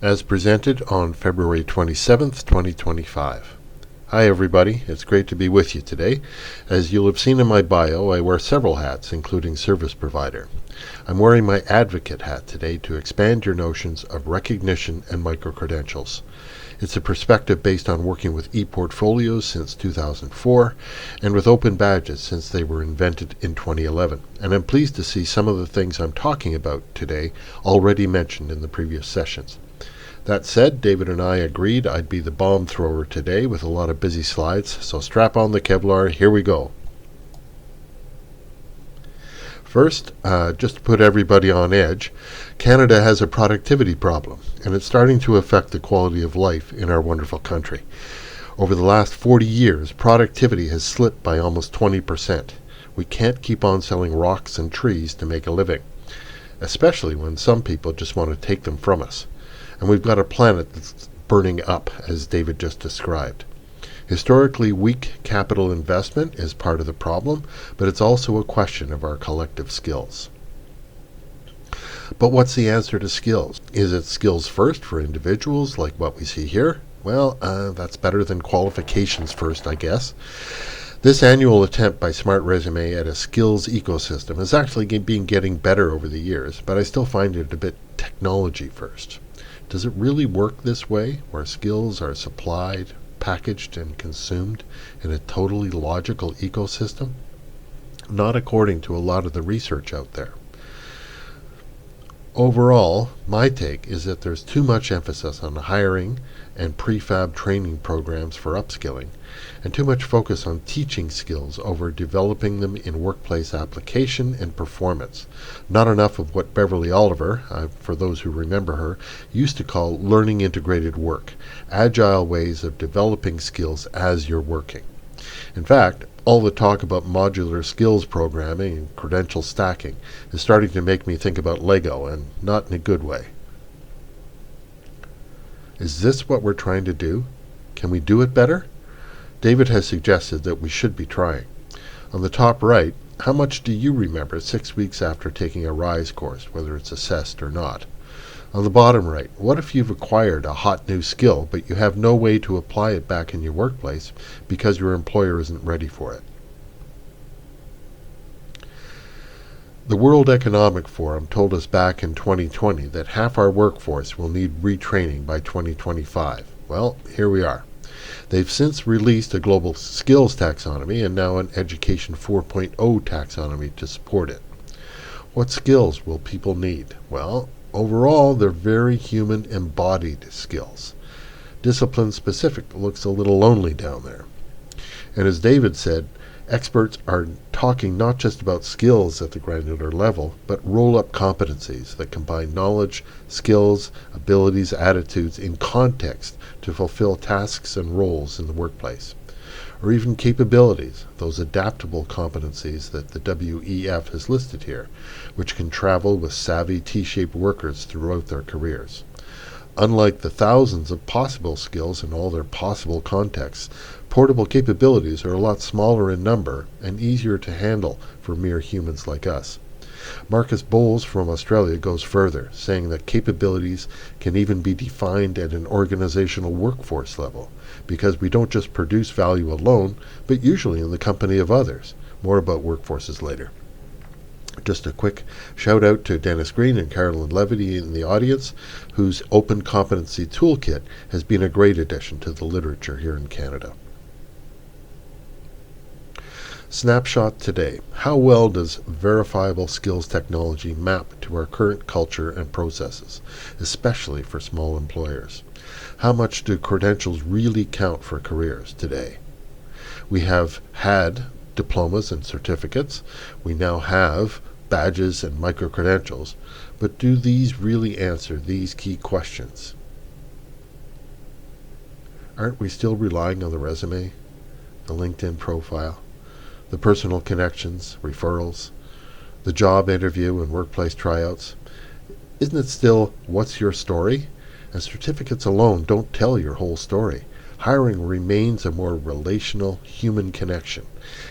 as presented on February 27th, 2025. Hi everybody, it's great to be with you today. As you'll have seen in my bio, I wear several hats, including service provider. I'm wearing my advocate hat today to expand your notions of recognition and micro-credentials. It's a perspective based on working with e-portfolios since 2004 and with open badges since they were invented in 2011. And I'm pleased to see some of the things I'm talking about today already mentioned in the previous sessions. That said, David and I agreed I'd be the bomb thrower today with a lot of busy slides, so strap on the Kevlar, here we go. First, just to put everybody on edge, Canada has a productivity problem, and it's starting to affect the quality of life in our wonderful country. Over the last 40 years, productivity has slipped by almost 20%. We can't keep on selling rocks and trees to make a living, especially when some people just want to take them from us. And we've got a planet that's burning up, as David just described. Historically weak capital investment is part of the problem, but it's also a question of our collective skills. But what's the answer to skills? Is it skills first for individuals, like what we see here? Well, that's better than qualifications first, I guess. This annual attempt by Smart Resume at a skills ecosystem has actually been getting better over the years, but I still find it a bit technology first. Does it really work this way, where skills are supplied, packaged, and consumed in a totally logical ecosystem? Not according to a lot of the research out there. Overall, my take is that there's too much emphasis on hiring and prefab training programs for upskilling, and too much focus on teaching skills over developing them in workplace application and performance. Not enough of what Beverly Oliver, for those who remember her, used to call learning integrated work, agile ways of developing skills as you're working. In fact, all the talk about modular skills programming and credential stacking is starting to make me think about Lego, and not in a good way. Is this what we're trying to do? Can we do it better? David has suggested that we should be trying. On the top right, how much do you remember 6 weeks after taking a RISE course, whether it's assessed or not? On the bottom right, what if you've acquired a hot new skill, but you have no way to apply it back in your workplace because your employer isn't ready for it? The World Economic Forum told us back in 2020 that half our workforce will need retraining by 2025. Well, here we are. They've since released a global skills taxonomy and now an Education 4.0 taxonomy to support it. What skills will people need? Well, overall, they're very human embodied skills. Discipline specific looks a little lonely down there. And as David said, experts are talking not just about skills at the granular level, but roll-up competencies that combine knowledge, skills, abilities, attitudes in context to fulfill tasks and roles in the workplace. Or even capabilities, those adaptable competencies that the WEF has listed here, which can travel with savvy T-shaped workers throughout their careers. Unlike the thousands of possible skills in all their possible contexts, portable capabilities are a lot smaller in number and easier to handle for mere humans like us. Marcus Bowles from Australia goes further, saying that capabilities can even be defined at an organizational workforce level, because we don't just produce value alone, but usually in the company of others. More about workforces later. Just a quick shout out to Dennis Green and Carolyn Levity in the audience, whose Open Competency Toolkit has been a great addition to the literature here in Canada. Snapshot today. How well does verifiable skills technology map to our current culture and processes, especially for small employers? How much do credentials really count for careers today? We have had diplomas and certificates. We now have badges and micro-credentials. But do these really answer these key questions? Aren't we still relying on the resume, the LinkedIn profile, the personal connections, referrals, the job interview and workplace tryouts? Isn't it still, what's your story? And certificates alone don't tell your whole story. Hiring remains a more relational, human connection.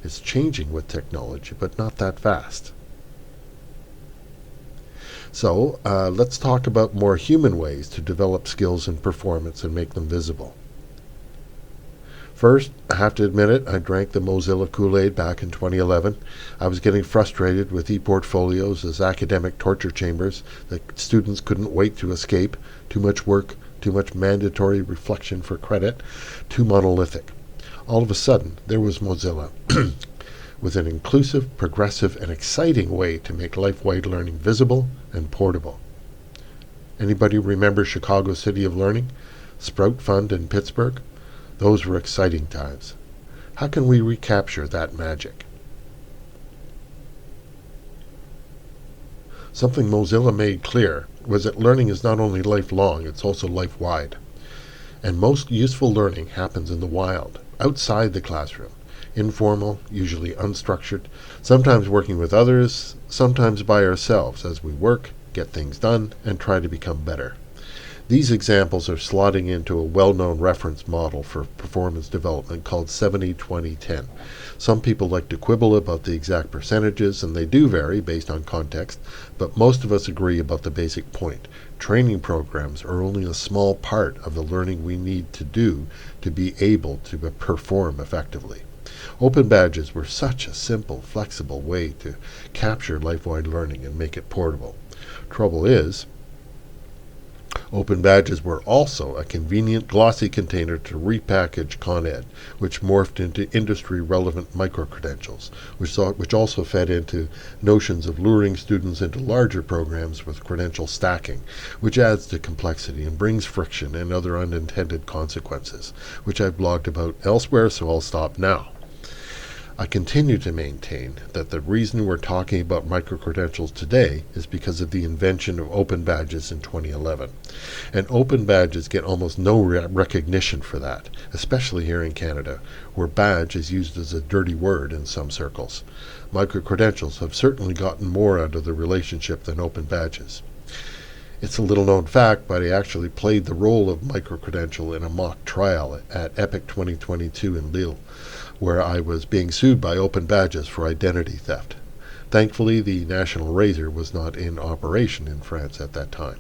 It's changing with technology, but not that fast. So let's talk about more human ways to develop skills and performance and make them visible. First, I have to admit it, I drank the Mozilla Kool-Aid back in 2011. I was getting frustrated with e-portfolios as academic torture chambers that students couldn't wait to escape. Too much work, too much mandatory reflection for credit, too monolithic. All of a sudden, there was Mozilla with an inclusive, progressive, and exciting way to make life-wide learning visible and portable. Anybody remember Chicago City of Learning? Sprout Fund in Pittsburgh? Those were exciting times. How can we recapture that magic? Something Mozilla made clear was that learning is not only lifelong, it's also life-wide. And most useful learning happens in the wild, outside the classroom. Informal, usually unstructured, sometimes working with others, sometimes by ourselves as we work, get things done, and try to become better. These examples are slotting into a well-known reference model for performance development called 70-20-10. Some people like to quibble about the exact percentages, and they do vary based on context, but most of us agree about the basic point. Training programs are only a small part of the learning we need to do to be able to perform effectively. Open badges were such a simple, flexible way to capture life-wide learning and make it portable. Trouble is, open badges were also a convenient, glossy container to repackage Con Ed, which morphed into industry-relevant micro-credentials, which also fed into notions of luring students into larger programs with credential stacking, which adds to complexity and brings friction and other unintended consequences, which I've blogged about elsewhere, so I'll stop now. I continue to maintain that the reason we're talking about micro-credentials today is because of the invention of open badges in 2011. And open badges get almost no recognition for that, especially here in Canada, where badge is used as a dirty word in some circles. Micro-credentials have certainly gotten more out of the relationship than open badges. It's a little-known fact, but I actually played the role of micro-credential in a mock trial at EPIC 2022 in Lille, where I was being sued by open badges for identity theft. Thankfully, the National Razor was not in operation in France at that time.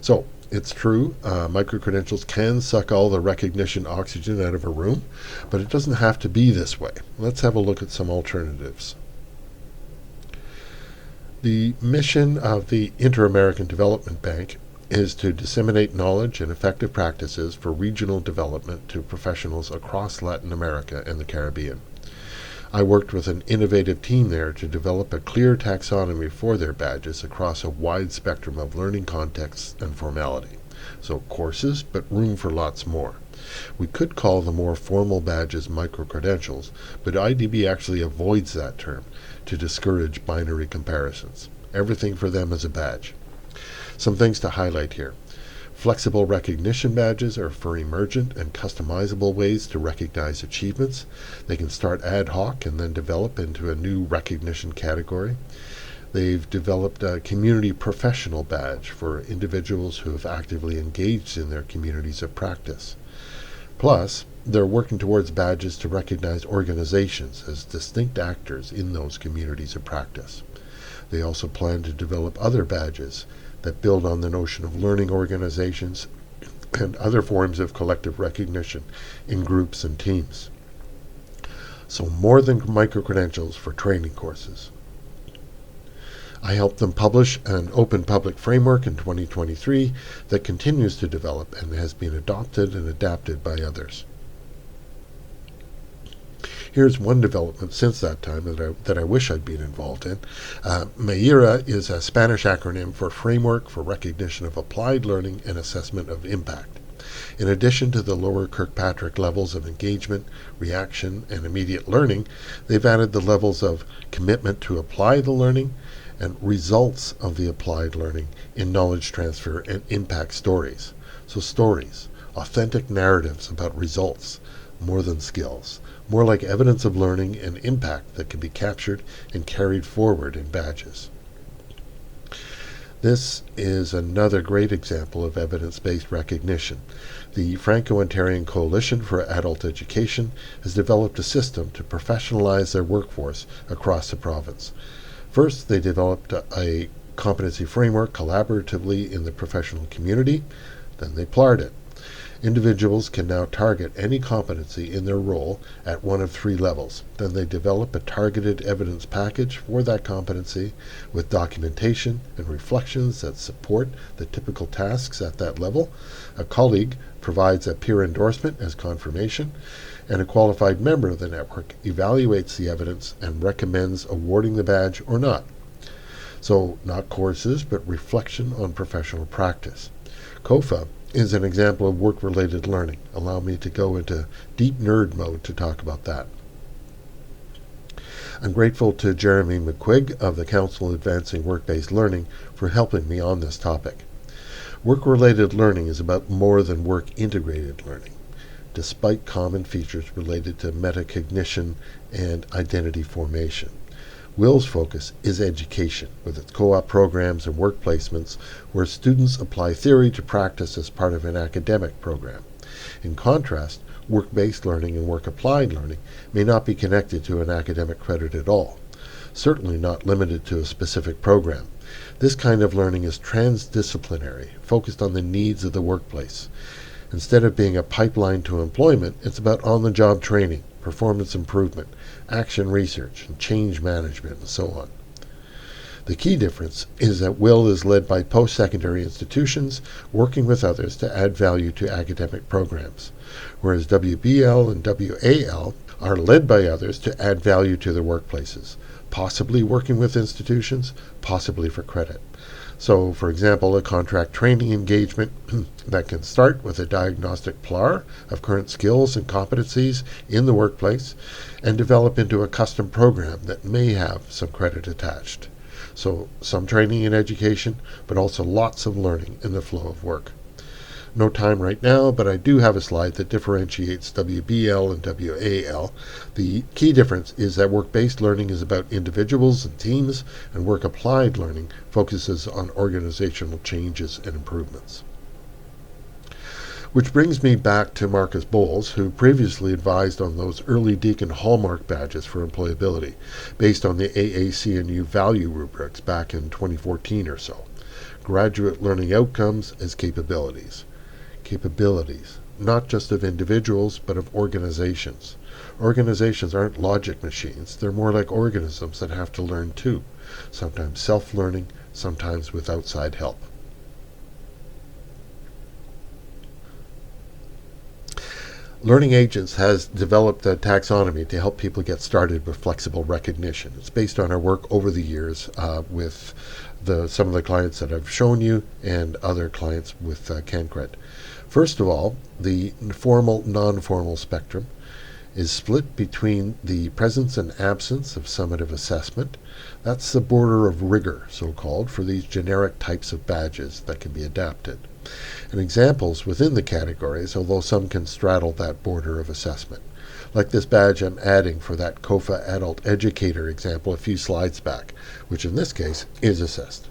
So, it's true, micro-credentials can suck all the recognition oxygen out of a room, but it doesn't have to be this way. Let's have a look at some alternatives. The mission of the Inter-American Development Bank is to disseminate knowledge and effective practices for regional development to professionals across Latin America and the Caribbean. I worked with an innovative team there to develop a clear taxonomy for their badges across a wide spectrum of learning contexts and formality. So courses, but room for lots more. We could call the more formal badges micro-credentials, but IDB actually avoids that term to discourage binary comparisons. Everything for them is a badge. Some things to highlight here. Flexible recognition badges are for emergent and customizable ways to recognize achievements. They can start ad hoc and then develop into a new recognition category. They've developed a community professional badge for individuals who have actively engaged in their communities of practice. Plus, they're working towards badges to recognize organizations as distinct actors in those communities of practice. They also plan to develop other badges that build on the notion of learning organizations and other forms of collective recognition in groups and teams. So more than micro-credentials for training courses. I helped them publish an open public framework in 2023 that continues to develop and has been adopted and adapted by others. Here's one development since that time that I wish I'd been involved in. MAIRA is a Spanish acronym for Framework for Recognition of Applied Learning and Assessment of Impact. In addition to the lower Kirkpatrick levels of engagement, reaction, and immediate learning, they've added the levels of commitment to apply the learning and results of the applied learning in knowledge transfer and impact stories. So stories, authentic narratives about results, more than skills, more like evidence of learning and impact that can be captured and carried forward in badges. This is another great example of evidence-based recognition. The Franco-Ontarian Coalition for Adult Education has developed a system to professionalize their workforce across the province. First, they developed a competency framework collaboratively in the professional community, then they plard it. Individuals can now target any competency in their role at one of three levels. Then they develop a targeted evidence package for that competency with documentation and reflections that support the typical tasks at that level. A colleague provides a peer endorsement as confirmation, and a qualified member of the network evaluates the evidence and recommends awarding the badge or not. So, not courses, but reflection on professional practice. COFA is an example of work-related learning. Allow me to go into deep nerd mode to talk about that. I'm grateful to Jeremy McQuigg of the Council Advancing Work-Based Learning for helping me on this topic. Work-related learning is about more than work-integrated learning, despite common features related to metacognition and identity formation. WIL's focus is education, with its co-op programs and work placements where students apply theory to practice as part of an academic program. In contrast, work-based learning and work-applied learning may not be connected to an academic credit at all, certainly not limited to a specific program. This kind of learning is transdisciplinary, focused on the needs of the workplace. Instead of being a pipeline to employment, it's about on-the-job training, performance improvement, action research, and change management, and so on. The key difference is that WIL is led by post-secondary institutions working with others to add value to academic programs, whereas WBL and WAL are led by others to add value to their workplaces, possibly working with institutions, possibly for credit. So, for example, a contract training engagement that can start with a diagnostic PLAR of current skills and competencies in the workplace and develop into a custom program that may have some credit attached. So, some training and education, but also lots of learning in the flow of work. No time right now, but I do have a slide that differentiates WBL and WAL. The key difference is that work-based learning is about individuals and teams, and work-applied learning focuses on organizational changes and improvements. Which brings me back to Marcus Bowles, who previously advised on those early Deacon Hallmark badges for employability, based on the AAC&U value rubrics back in 2014 or so. Graduate learning outcomes as capabilities. Capabilities, not just of individuals, but of organizations. Organizations aren't logic machines. They're more like organisms that have to learn too, sometimes self-learning, sometimes with outside help. Learning Agents has developed a taxonomy to help people get started with flexible recognition. It's based on our work over the years with some of the clients that I've shown you and other clients with CanCred. First of all, the formal, non-formal spectrum is split between the presence and absence of summative assessment. That's the border of rigor, so-called, for these generic types of badges that can be adapted. And examples within the categories, although some can straddle that border of assessment. Like this badge I'm adding for that COFA adult educator example a few slides back, which in this case is assessed.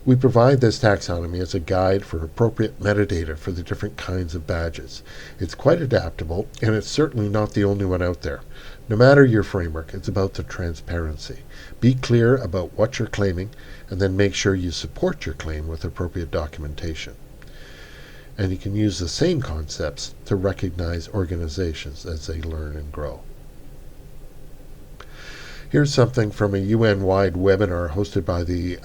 We provide this taxonomy as a guide for appropriate metadata for the different kinds of badges. It's quite adaptable, and it's certainly not the only one out there. No matter your framework, it's about the transparency. Be clear about what you're claiming, and then make sure you support your claim with appropriate documentation. And you can use the same concepts to recognize organizations as they learn and grow. Here's something from a UN-wide webinar hosted by the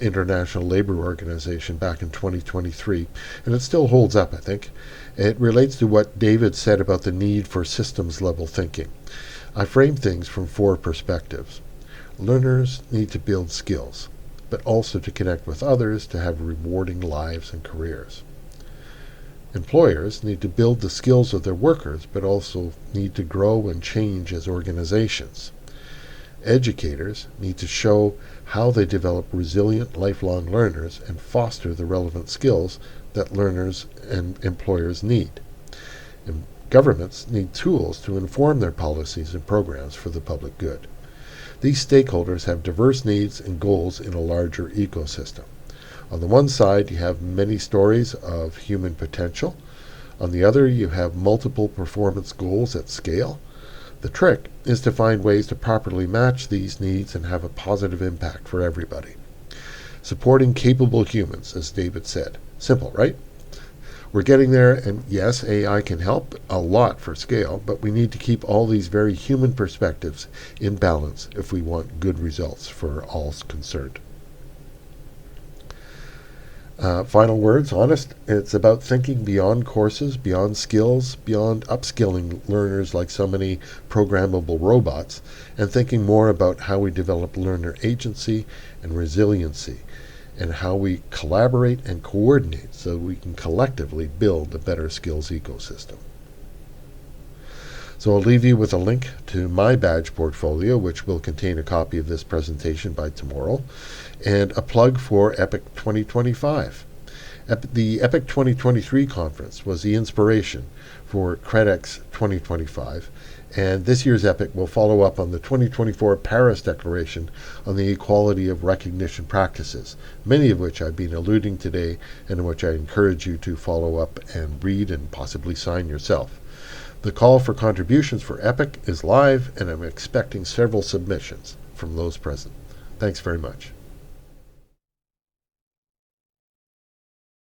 International Labour Organization back in 2023, and it still holds up, I think. It relates to what David said about the need for systems-level thinking. I frame things from 4 perspectives. Learners need to build skills, but also to connect with others to have rewarding lives and careers. Employers need to build the skills of their workers, but also need to grow and change as organizations. Educators need to show how they develop resilient lifelong learners and foster the relevant skills that learners and employers need. And governments need tools to inform their policies and programs for the public good. These stakeholders have diverse needs and goals in a larger ecosystem. On the one side, you have many stories of human potential. On the other, you have multiple performance goals at scale. The trick is to find ways to properly match these needs and have a positive impact for everybody. Supporting capable humans, as David said. Simple, right? We're getting there, and yes, AI can help a lot for scale, but we need to keep all these very human perspectives in balance if we want good results for all concerned. Final words, honest. It's about thinking beyond courses, beyond skills, beyond upskilling learners like so many programmable robots, and thinking more about how we develop learner agency and resiliency, and how we collaborate and coordinate so we can collectively build a better skills ecosystem. So I'll leave you with a link to my badge portfolio, which will contain a copy of this presentation by tomorrow, and a plug for EPIC 2025. The EPIC 2023 conference was the inspiration for CredX 2025, and this year's EPIC will follow up on the 2024 Paris Declaration on the Equality of Recognition Practices, many of which I've been alluding today and in which I encourage you to follow up and read and possibly sign yourself. The call for contributions for EPIC is live, and I'm expecting several submissions from those present. Thanks very much.